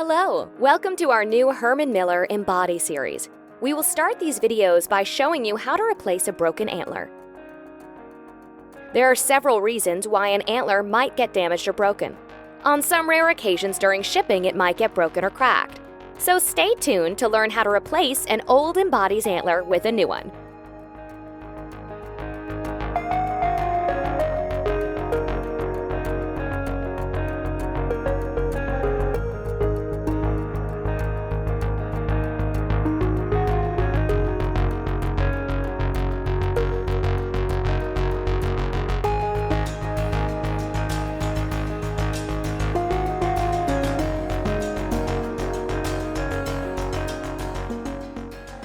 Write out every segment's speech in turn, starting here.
Hello! Welcome to our new Herman Miller Embody series. We will start these videos by showing you how to replace a broken antler. There are several reasons why an antler might get damaged or broken. On some rare occasions during shipping, it might get broken or cracked. So stay tuned to learn how to replace an old Embody's antler with a new one.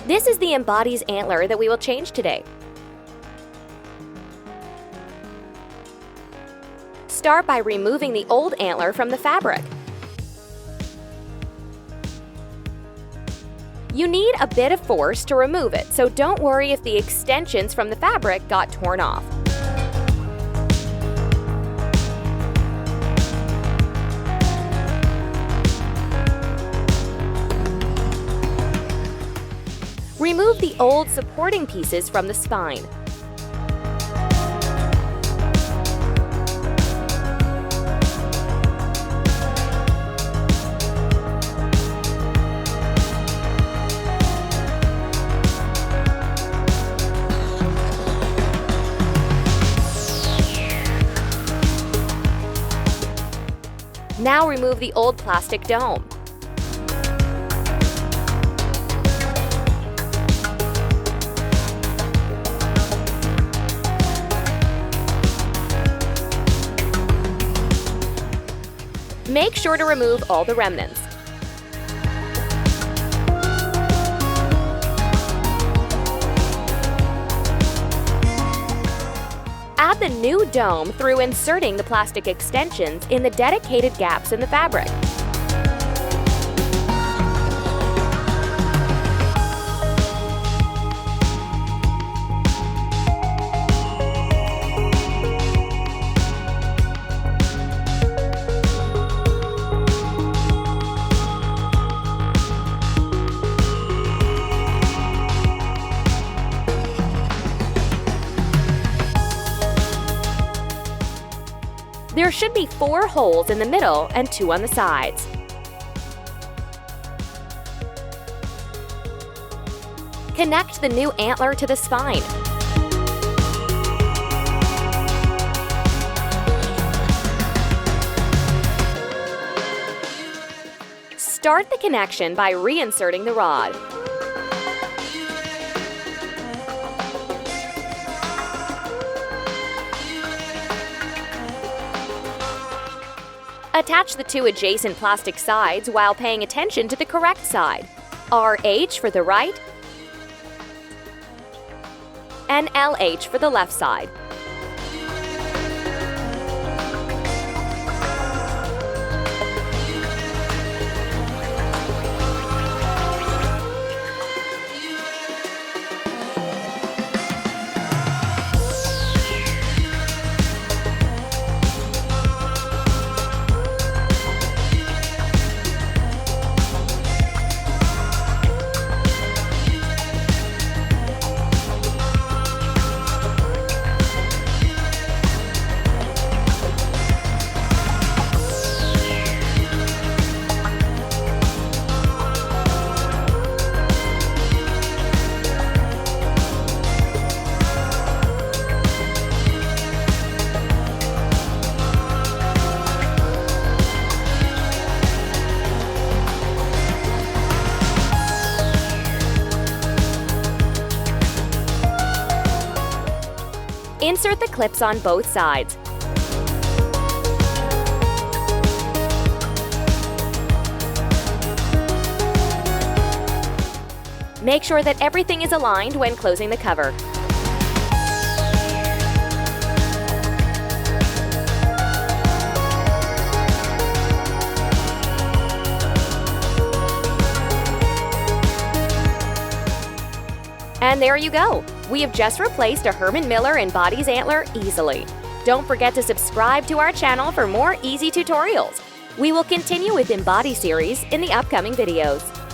This is the Embody's antler that we will change today. Start by removing the old antler from the fabric. You need a bit of force to remove it, so don't worry if the extensions from the fabric got torn off. Remove the old supporting pieces from the spine. Now remove the old plastic dome. Make sure to remove all the remnants. Add the new dome through inserting the plastic extensions in the dedicated gaps in the fabric. There should be 4 holes in the middle and 2 on the sides. Connect the new antler to the spine. Start the connection by reinserting the rod. Attach the 2 adjacent plastic sides while paying attention to the correct side. RH for the right and LH for the left side. Insert the clips on both sides. Make sure that everything is aligned when closing the cover. And there you go! We have just replaced a Herman Miller Embodies antler easily. Don't forget to subscribe to our channel for more easy tutorials. We will continue with Embody series in the upcoming videos.